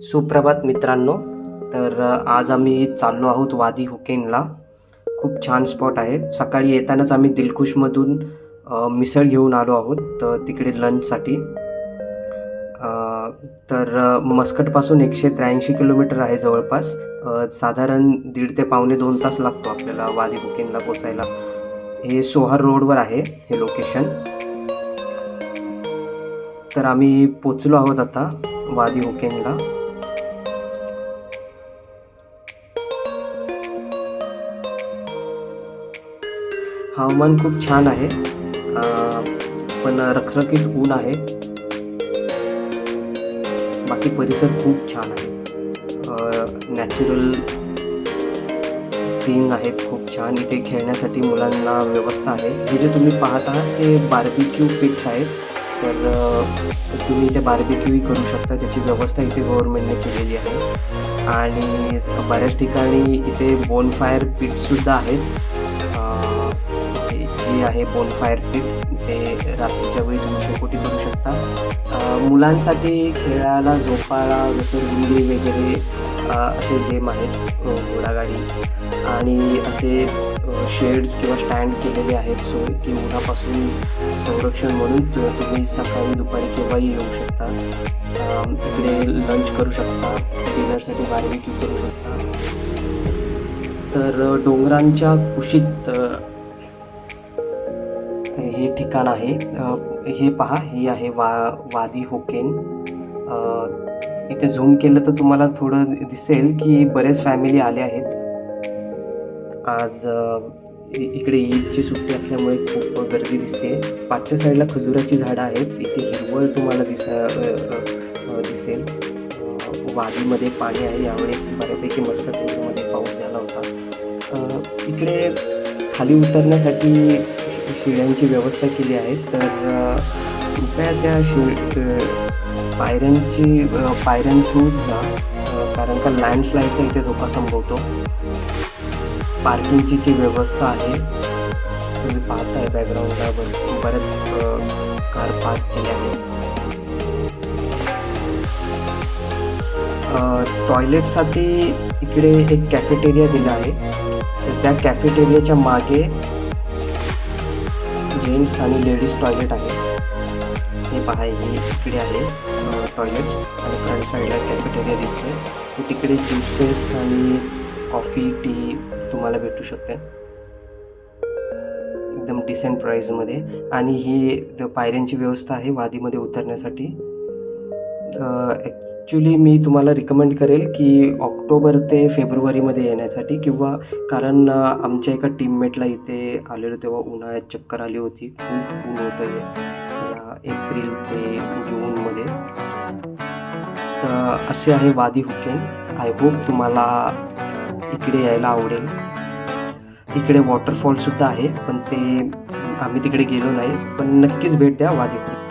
सुप्रभात मित्रांनो. तर आज आम्ही चाललो आहोत वादी हुकेनला. खूप छान स्पॉट आहे. सकाळी येतानाच आम्ही दिलखुशमधून मिसळ घेऊन आलो आहोत तिकडे लंचसाठी. मस्कटपासून 183 किलोमीटर आहे जवळपास. साधारण 1.5 ते पावणे 2 तास लागतो आपल्याला वादी हुकेनला पोचायला. हे सोहर रोडवर आहे हे लोकेशन. तर आम्ही पोचलो आहोत आता वादी हुकेनला. हवामान खूप छान आहे, पण रखरखीत ऊन आहे. बाकी परिसर खूप छान आहे. नॅचरल सीन आहेत खूप छान. इथे खेळण्यासाठी मुलांना व्यवस्था आहे. हे जे तुम्ही पाहत आहात ते बार्बिक्यू पिट्स आहेत. तर तुम्ही इथे बार्बिक्यूही करू शकता. त्याची व्यवस्था इथे गव्हर्नमेंटने केलेली आहे. आणि बऱ्याच ठिकाणी इथे बोनफायर पिटसुद्धा आहेत. हे आहे बोनफायर पिट. ते रात्रीच्या वेळी तुम्ही शेकोटी करू शकता. मुलांसाठी खेळायला झोपाळा जसं विंडी वगैरे असे गेम आहेत, घोडागाडी आणि असे शेड्स किंवा स्टँड केलेले आहेत सोय की उन्हापासून संरक्षण म्हणून तुम्ही सकाळी दुपारी केव्हाही येऊ शकता. इकडे लंच करू शकता, डिनरसाठी बार्बिक्यू करू शकता. तर डोंगरांच्या कुशीत हे ठिकाण आहे. हे पहा, ही आहे वादी हुकेन. इथे झूम केलं तर तुम्हाला थोडं दिसेल की बरेच फॅमिली आले आहेत आज. इकडे ईदची सुट्टी असल्यामुळे खूप गर्दी दिसते. पाठच्या साईडला खजुराची झाडं आहेत. इथे हिरवळ तुम्हाला दिसेल. वादीमध्ये पाणी आहे. यावेळेस बऱ्यापैकी मस्कटमध्ये पाऊस झाला होता. इकडे खाली उतरण्यासाठी शिड्यांची व्यवस्था केली आहे. तर त्या पायऱ्यां थ्रू जा, कारण का लँडस्लाईडचा इथे धोका संभवतो. पार्किंगची जी व्यवस्था आहे तुम्ही पाहताय बॅकग्राऊंडला बऱ्याच कार पार्क केल्या आहेत. टॉयलेटसाठी इकडे एक कॅफेटेरिया दिला आहे. तर त्या कॅफेटेरियाच्या मागे जेंट्स आणि लेडीज टॉयलेट आहे. हे पहा, हे इकडे आहे टॉयलेट्स आणि फ्रंट साईडला कॅफेटेरिया दिसतोय. तिकडे ज्युसेस आणि कॉफी टी तुम्हाला भेटू शकते एकदम डिसेंट प्राईजमध्ये. आणि ही पायऱ्यांची व्यवस्था आहे वादीमध्ये उतरण्यासाठी. ॲक्च्युली मी तुम्हाला रिकमेंड करेल की ऑक्टोबर ते फेब्रुवारीमध्ये येण्यासाठी, किंवा कारण आमच्या एका टीममेटला इथे आलेलो तेव्हा उन्हाळ्यात चक्कर आली होती. खूप ऊन होतं या एप्रिल ते जूनमध्ये. तर असे आहे वादी हुकेन. आय होप तुम्हाला इकडे यायला आवडेल. इकडे वॉटरफॉलसुद्धा आहे, पण ते आम्ही तिकडे गेलो नाही. पण नक्कीच भेट द्या वादी हुकेन.